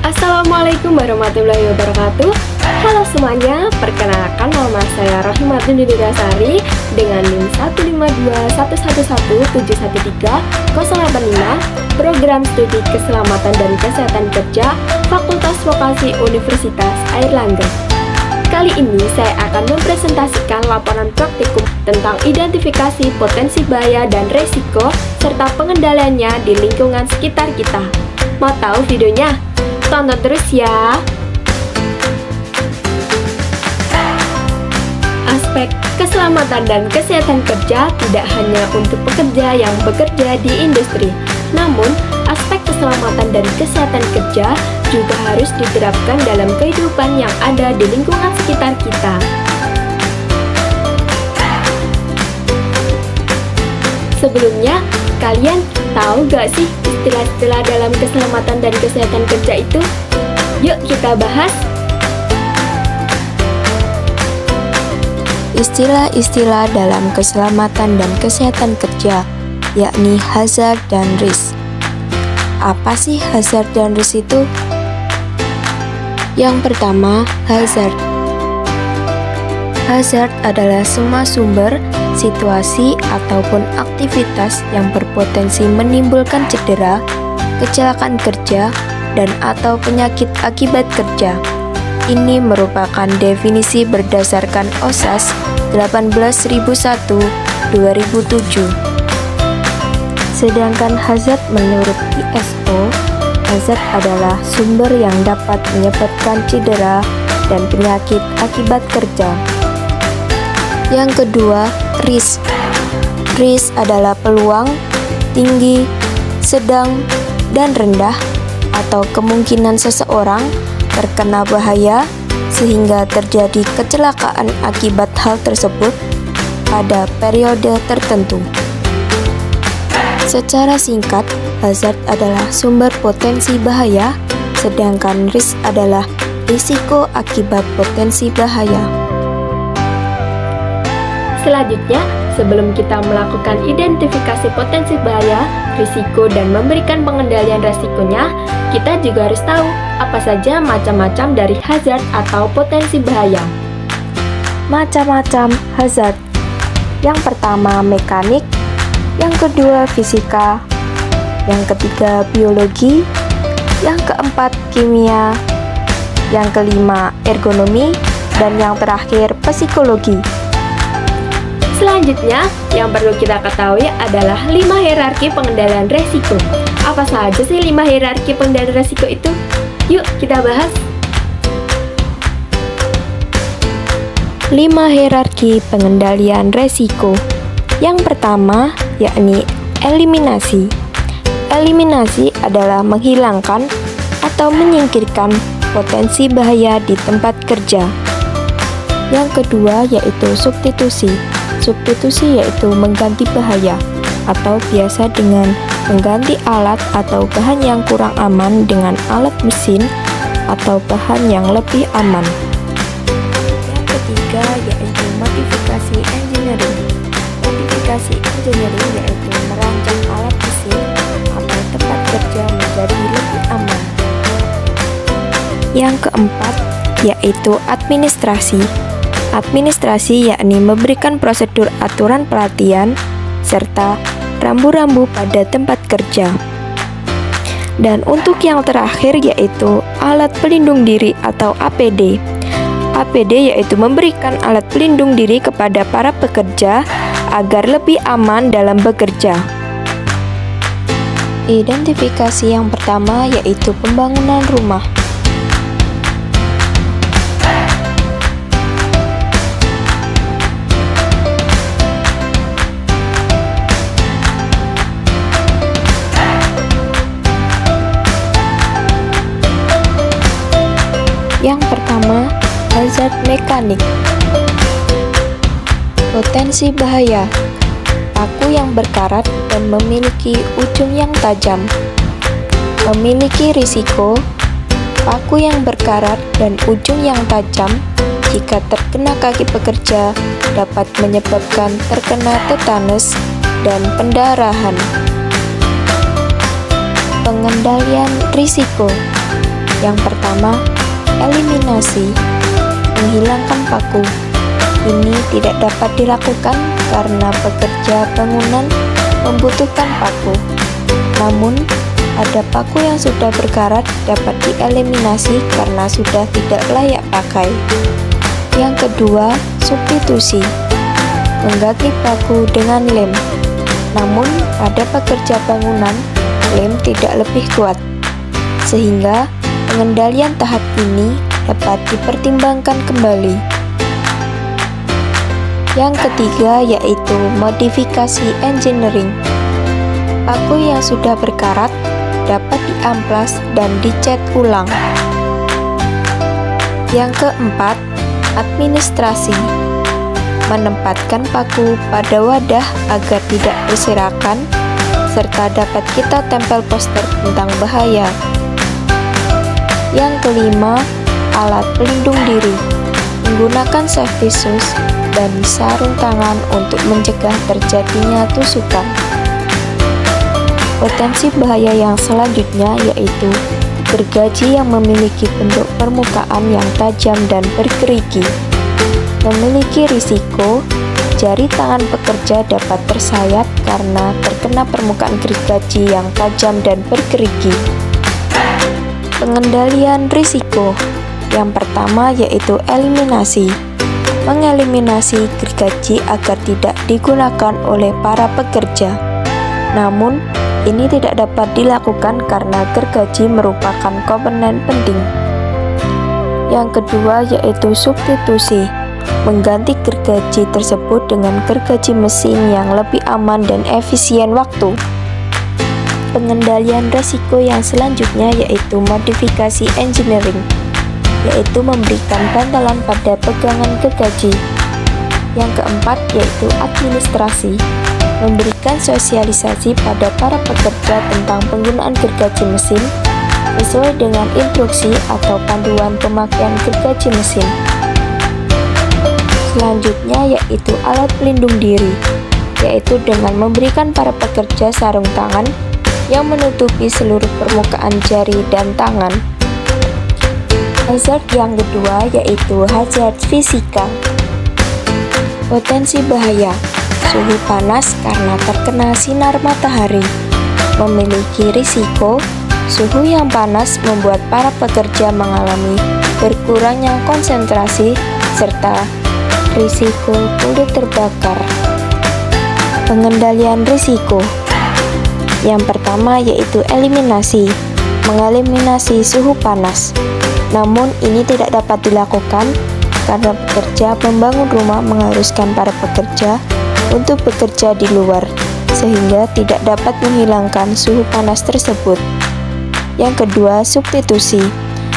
Assalamualaikum warahmatullahi wabarakatuh. Halo semuanya, perkenalkan nama saya Rohimatun Didasari dengan NIM 152111713 Program Studi Keselamatan dan Kesehatan Kerja Fakultas Vokasi Universitas Airlangga. Kali ini saya akan mempresentasikan laporan praktikum tentang identifikasi potensi bahaya dan resiko serta pengendaliannya di lingkungan sekitar kita. Mau tahu videonya? Tonton terus ya. Aspek keselamatan dan kesehatan kerja tidak hanya untuk pekerja yang bekerja di industri, namun aspek keselamatan dan kesehatan kerja juga harus diterapkan dalam kehidupan yang ada di lingkungan sekitar kita. Sebelumnya, kalian tahu gak sih istilah-istilah dalam keselamatan dan kesehatan kerja itu? Yuk kita bahas. Istilah-istilah dalam keselamatan dan kesehatan kerja, yakni hazard dan risk. Apa sih hazard dan risk itu? Yang pertama, hazard. Hazard adalah semua sumber, situasi, ataupun aktivitas yang berpotensi menimbulkan cedera, kecelakaan kerja, dan atau penyakit akibat kerja. Ini merupakan definisi berdasarkan OSAS 18001/2007. Sedangkan hazard menurut ISO, hazard adalah sumber yang dapat menyebabkan cedera dan penyakit akibat kerja. Yang kedua, risk. Risk adalah peluang, tinggi, sedang, dan rendah, atau kemungkinan seseorang terkena bahaya sehingga terjadi kecelakaan akibat hal tersebut pada periode tertentu. Secara singkat, hazard adalah sumber potensi bahaya, sedangkan risk adalah risiko akibat potensi bahaya. Selanjutnya, sebelum kita melakukan identifikasi potensi bahaya, risiko, dan memberikan pengendalian resikonya, kita juga harus tahu apa saja macam-macam dari hazard atau potensi bahaya. Macam-macam hazard. Yang pertama mekanik, yang kedua fisika, yang ketiga biologi, yang keempat kimia, yang kelima ergonomi, dan yang terakhir psikologi. Selanjutnya, yang perlu kita ketahui adalah 5 hierarki pengendalian resiko. Apa saja sih 5 hierarki pengendalian resiko itu? Yuk kita bahas. 5 hierarki pengendalian resiko. Yang pertama, yakni eliminasi. Eliminasi adalah menghilangkan atau menyingkirkan potensi bahaya di tempat kerja. Yang kedua yaitu substitusi. Substitusi yaitu mengganti bahaya atau biasa dengan mengganti alat atau bahan yang kurang aman dengan alat mesin atau bahan yang lebih aman. Yang ketiga yaitu modifikasi engineering. Modifikasi engineering yaitu merancang alat mesin atau tempat kerja menjadi lebih aman. Yang keempat yaitu administrasi. Administrasi yakni memberikan prosedur aturan pelatihan serta rambu-rambu pada tempat kerja. Dan untuk yang terakhir yaitu alat pelindung diri atau APD. APD yaitu memberikan alat pelindung diri kepada para pekerja agar lebih aman dalam bekerja. Identifikasi yang pertama yaitu pembangunan rumah. Yang pertama, hazard mekanik. Potensi bahaya. Paku yang berkarat dan memiliki ujung yang tajam. Memiliki risiko. Paku yang berkarat dan ujung yang tajam jika terkena kaki pekerja dapat menyebabkan terkena tetanus dan pendarahan. Pengendalian risiko. Yang pertama, eliminasi, menghilangkan paku. Ini tidak dapat dilakukan karena pekerja bangunan membutuhkan paku. Namun, ada paku yang sudah berkarat dapat dieliminasi karena sudah tidak layak pakai. Yang kedua, substitusi, mengganti paku dengan lem. Namun, pada pekerja bangunan, lem tidak lebih kuat, sehingga pengendalian tahap ini dapat dipertimbangkan kembali. Yang ketiga yaitu modifikasi engineering. Paku yang sudah berkarat dapat diamplas dan dicat ulang. Yang keempat, administrasi, menempatkan paku pada wadah agar tidak berserakan, serta dapat kita tempel poster tentang bahaya. Yang kelima, alat pelindung diri, menggunakan safety shoes dan sarung tangan untuk mencegah terjadinya tusukan. Potensi bahaya yang selanjutnya yaitu gergaji yang memiliki bentuk permukaan yang tajam dan bergerigi. Memiliki risiko jari tangan pekerja dapat tersayat karena terkena permukaan gergaji yang tajam dan bergerigi. Pengendalian risiko. Yang pertama yaitu eliminasi. Mengeliminasi gergaji agar tidak digunakan oleh para pekerja. Namun, ini tidak dapat dilakukan karena gergaji merupakan komponen penting. Yang kedua yaitu substitusi. Mengganti gergaji tersebut dengan gergaji mesin yang lebih aman dan efisien waktu. Pengendalian risiko yang selanjutnya yaitu modifikasi engineering, yaitu memberikan bantalan pada pegangan gergaji. Yang keempat yaitu administrasi, memberikan sosialisasi pada para pekerja tentang penggunaan gergaji mesin sesuai dengan instruksi atau panduan pemakaian gergaji mesin. Selanjutnya yaitu alat pelindung diri, yaitu dengan memberikan para pekerja sarung tangan yang menutupi seluruh permukaan jari dan tangan. Hazard yang kedua yaitu hazard fisika. Potensi bahaya, suhu panas karena terkena sinar matahari. Memiliki risiko, suhu yang panas membuat para pekerja mengalami berkurangnya konsentrasi serta risiko kulit terbakar. Pengendalian risiko. Yang pertama yaitu eliminasi, mengeliminasi suhu panas. Namun ini tidak dapat dilakukan karena pekerja membangun rumah mengharuskan para pekerja untuk bekerja di luar, sehingga tidak dapat menghilangkan suhu panas tersebut. Yang kedua, substitusi.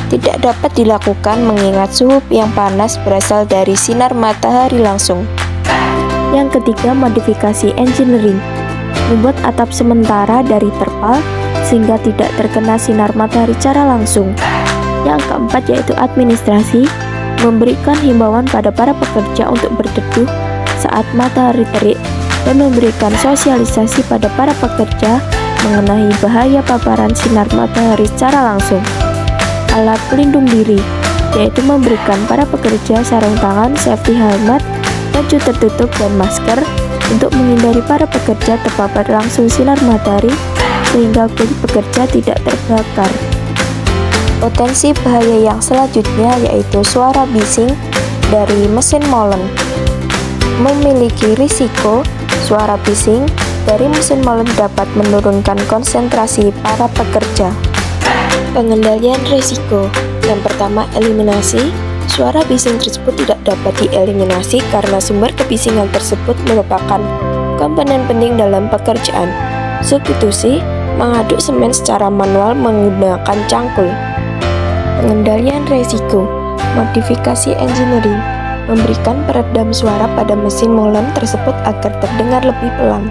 Tidak dapat dilakukan mengingat suhu yang panas berasal dari sinar matahari langsung. Yang ketiga, modifikasi engineering. Membuat atap sementara dari terpal sehingga tidak terkena sinar matahari secara langsung. Yang keempat yaitu administrasi, memberikan himbauan pada para pekerja untuk berteduh saat matahari terik dan memberikan sosialisasi pada para pekerja mengenai bahaya paparan sinar matahari secara langsung. Alat pelindung diri, yaitu memberikan para pekerja sarung tangan, safety helmet, baju tertutup, dan masker untuk menghindari para pekerja terpapar langsung sinar matahari sehingga kulit pekerja tidak terbakar. Potensi bahaya yang selanjutnya yaitu suara bising dari mesin molen. Memiliki risiko, suara bising dari mesin molen dapat menurunkan konsentrasi para pekerja. Pengendalian risiko. Yang pertama, eliminasi. Suara bising tersebut tidak dapat dieliminasi karena sumber kebisingan tersebut merupakan komponen penting dalam pekerjaan. Substitusi, mengaduk semen secara manual menggunakan cangkul. Pengendalian risiko, modifikasi engineering, memberikan peredam suara pada mesin molen tersebut agar terdengar lebih pelan.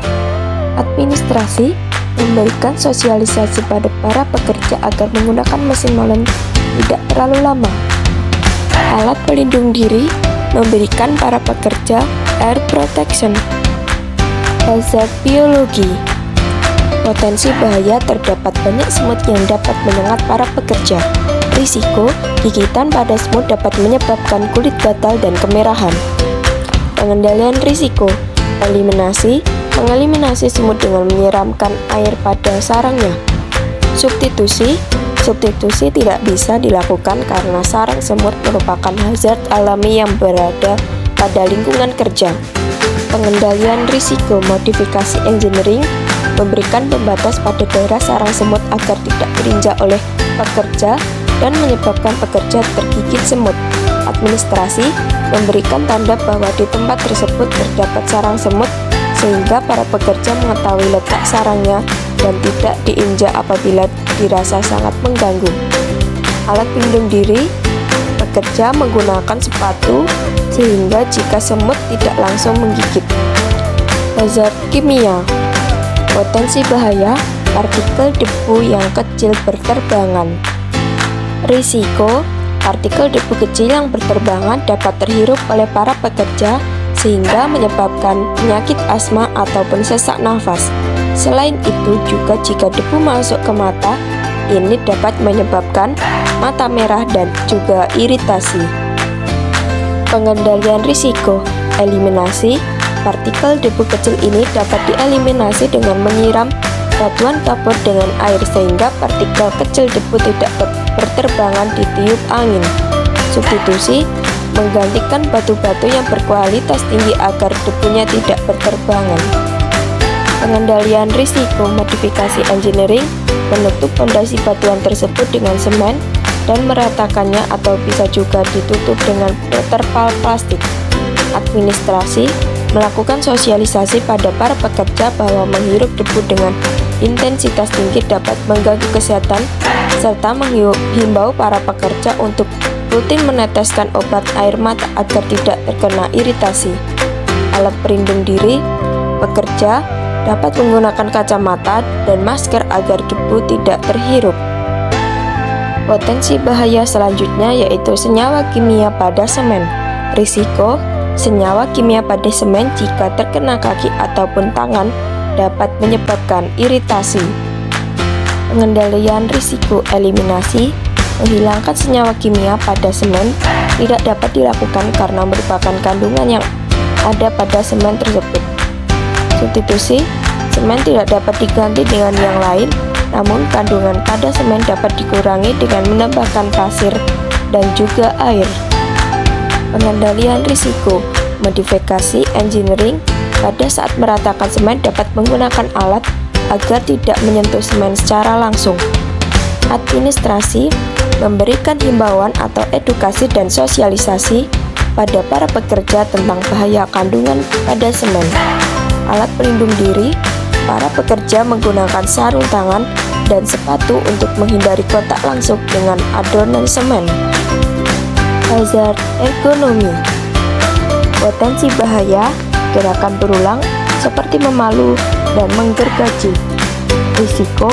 Administrasi, memberikan sosialisasi pada para pekerja agar menggunakan mesin molen tidak terlalu lama. Alat pelindung diri, memberikan para pekerja air protection. Hazard biologi, potensi bahaya terdapat banyak semut yang dapat menyengat para pekerja. Risiko gigitan pada semut dapat menyebabkan kulit gatal dan kemerahan. Pengendalian risiko eliminasi, mengeliminasi semut dengan menyiramkan air pada sarangnya. Substitusi tidak bisa dilakukan karena sarang semut merupakan hazard alami yang berada pada lingkungan kerja. Pengendalian risiko modifikasi engineering memberikan pembatas pada daerah sarang semut agar tidak terinjak oleh pekerja dan menyebabkan pekerja tergigit semut. Administrasi memberikan tanda bahwa di tempat tersebut terdapat sarang semut sehingga para pekerja mengetahui letak sarangnya dan tidak diinjak apabila dirasa sangat mengganggu. Alat pelindung diri, pekerja menggunakan sepatu sehingga jika semut tidak langsung menggigit. Hazard kimia, potensi bahaya, partikel debu yang kecil berterbangan. Risiko, partikel debu kecil yang berterbangan dapat terhirup oleh para pekerja sehingga menyebabkan penyakit asma ataupun sesak nafas. Selain itu juga jika debu masuk ke mata, ini dapat menyebabkan mata merah dan juga iritasi. Pengendalian risiko, eliminasi, partikel debu kecil ini dapat dieliminasi dengan menyiram batuan kapur dengan air sehingga partikel kecil debu tidak berterbangan ditiup angin. Substitusi, menggantikan batu-batu yang berkualitas tinggi agar debunya tidak berterbangan. Pengendalian risiko modifikasi engineering, menutup fondasi batuan tersebut dengan semen dan meratakannya atau bisa juga ditutup dengan terpal plastik. Administrasi, melakukan sosialisasi pada para pekerja bahwa menghirup debu dengan intensitas tinggi dapat mengganggu kesehatan serta menghimbau para pekerja untuk rutin meneteskan obat air mata agar tidak terkena iritasi. Alat pelindung diri, pekerja dapat menggunakan kacamata dan masker agar debu tidak terhirup. Potensi bahaya selanjutnya yaitu senyawa kimia pada semen. Risiko, senyawa kimia pada semen jika terkena kaki ataupun tangan dapat menyebabkan iritasi. Pengendalian risiko eliminasi, menghilangkan senyawa kimia pada semen tidak dapat dilakukan karena merupakan kandungan yang ada pada semen tersebut. Substitusi, semen tidak dapat diganti dengan yang lain, namun kandungan pada semen dapat dikurangi dengan menambahkan pasir dan juga air. Pengendalian risiko modifikasi engineering, pada saat meratakan semen dapat menggunakan alat agar tidak menyentuh semen secara langsung. Administrasi memberikan himbauan atau edukasi dan sosialisasi pada para pekerja tentang bahaya kandungan pada semen. Alat pelindung diri, para pekerja menggunakan sarung tangan dan sepatu untuk menghindari kontak langsung dengan adonan semen. Hazard ergonomi, potensi bahaya, gerakan berulang seperti memalu dan menggergaji. Risiko,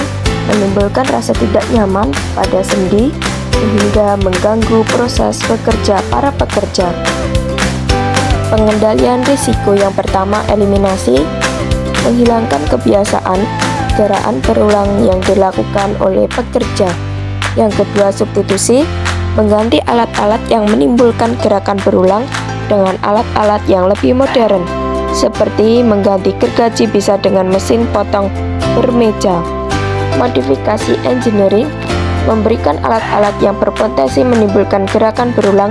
menimbulkan rasa tidak nyaman pada sendi sehingga mengganggu proses bekerja para pekerja. Pengendalian risiko yang pertama eliminasi, menghilangkan kebiasaan gerakan berulang yang dilakukan oleh pekerja. Yang kedua substitusi, mengganti alat-alat yang menimbulkan gerakan berulang dengan alat-alat yang lebih modern, seperti mengganti gergaji bisa dengan mesin potong bermeja. Modifikasi engineering, memberikan alat-alat yang berpotensi menimbulkan gerakan berulang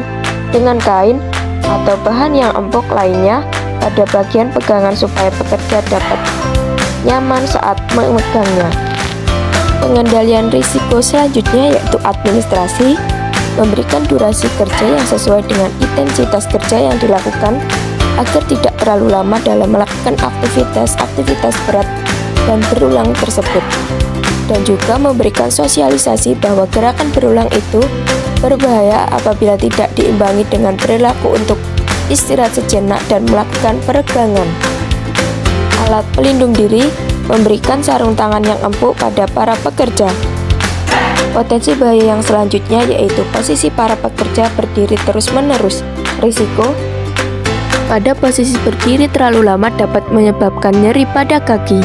dengan kain atau bahan yang empuk lainnya pada bagian pegangan supaya pekerja dapat nyaman saat memegangnya. Pengendalian risiko selanjutnya yaitu administrasi, memberikan durasi kerja yang sesuai dengan intensitas kerja yang dilakukan agar tidak terlalu lama dalam melakukan aktivitas berat dan berulang tersebut, dan juga memberikan sosialisasi bahwa gerakan berulang itu berbahaya apabila tidak diimbangi dengan perilaku untuk istirahat sejenak dan melakukan peregangan. Alat pelindung diri, memberikan sarung tangan yang empuk pada para pekerja. Potensi bahaya yang selanjutnya yaitu posisi para pekerja berdiri terus-menerus. Risiko, pada posisi berdiri terlalu lama dapat menyebabkan nyeri pada kaki.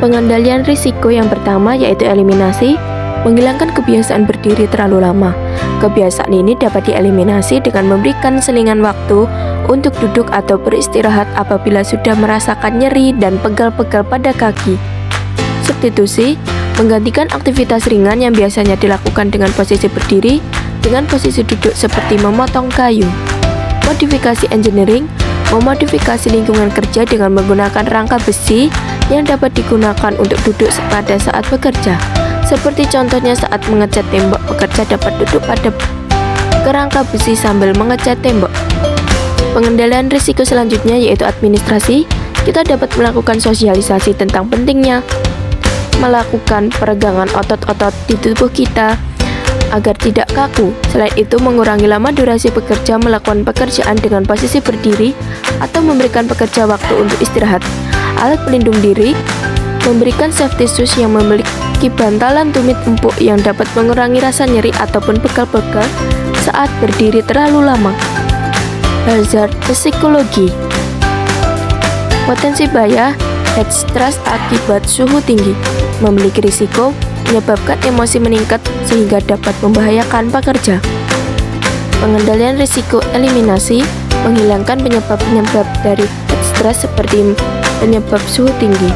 Pengendalian risiko yang pertama yaitu eliminasi, menghilangkan kebiasaan berdiri terlalu lama. Kebiasaan ini dapat dieliminasi dengan memberikan selingan waktu untuk duduk atau beristirahat apabila sudah merasakan nyeri dan pegal-pegal pada kaki. Substitusi, menggantikan aktivitas ringan yang biasanya dilakukan dengan posisi berdiri dengan posisi duduk seperti memotong kayu. Modifikasi engineering, memodifikasi lingkungan kerja dengan menggunakan rangka besi yang dapat digunakan untuk duduk pada saat bekerja. Seperti contohnya saat mengecat tembok, pekerja dapat duduk pada kerangka besi sambil mengecat tembok. Pengendalian risiko selanjutnya yaitu administrasi. Kita dapat melakukan sosialisasi tentang pentingnya melakukan peregangan otot-otot di tubuh kita agar tidak kaku. Selain itu, mengurangi lama durasi bekerja, melakukan pekerjaan dengan posisi berdiri, atau memberikan pekerja waktu untuk istirahat. Alat pelindung diri, memberikan safety shoes yang memiliki bantalan tumit empuk yang dapat mengurangi rasa nyeri ataupun pegal-pegal saat berdiri terlalu lama. Hazard psikologi, potensi bahaya head stress akibat suhu tinggi, memiliki risiko menyebabkan emosi meningkat sehingga dapat membahayakan pekerja. Pengendalian risiko eliminasi, menghilangkan penyebab-penyebab dari head stress seperti penyebab suhu tinggi.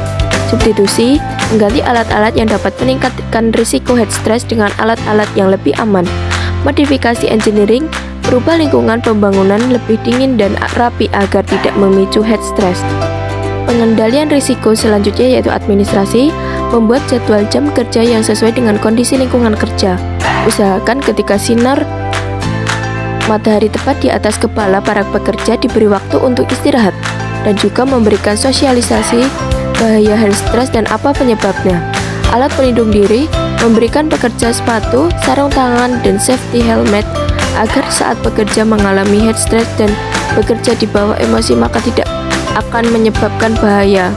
Substitusi, mengganti alat-alat yang dapat meningkatkan risiko head stress dengan alat-alat yang lebih aman. Modifikasi engineering, berubah lingkungan pembangunan lebih dingin dan rapi agar tidak memicu head stress. Pengendalian risiko selanjutnya yaitu administrasi, membuat jadwal jam kerja yang sesuai dengan kondisi lingkungan kerja. Usahakan ketika sinar matahari tepat di atas kepala para pekerja diberi waktu untuk istirahat, dan juga memberikan sosialisasi bahaya head stress dan apa penyebabnya. Alat pelindung diri, memberikan pekerja sepatu, sarung tangan, dan safety helmet agar saat bekerja mengalami head stress dan bekerja di bawah emosi maka tidak akan menyebabkan bahaya.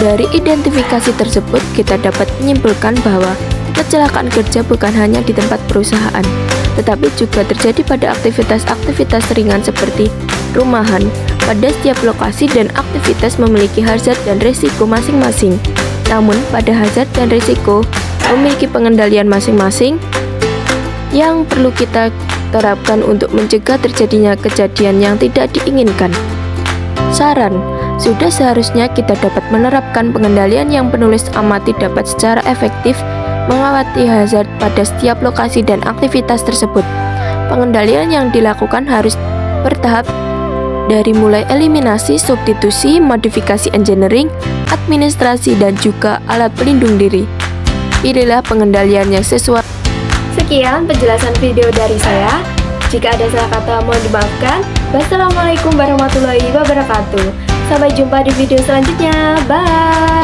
Dari identifikasi tersebut, kita dapat menyimpulkan bahwa kecelakaan kerja bukan hanya di tempat perusahaan, tetapi juga terjadi pada aktivitas-aktivitas ringan seperti rumahan. Pada setiap lokasi dan aktivitas memiliki hazard dan risiko masing-masing. Namun, pada hazard dan risiko memiliki pengendalian masing-masing yang perlu kita terapkan untuk mencegah terjadinya kejadian yang tidak diinginkan. Saran, sudah seharusnya kita dapat menerapkan pengendalian yang penulis amati dapat secara efektif mengawasi hazard pada setiap lokasi dan aktivitas tersebut. Pengendalian yang dilakukan harus bertahap dari mulai eliminasi, substitusi, modifikasi engineering, administrasi, dan juga alat pelindung diri. Pilihlah pengendalian yang sesuai. Sekian penjelasan video dari saya. Jika ada salah kata mohon dimaafkan. Wassalamualaikum warahmatullahi wabarakatuh. Sampai jumpa di video selanjutnya. Bye.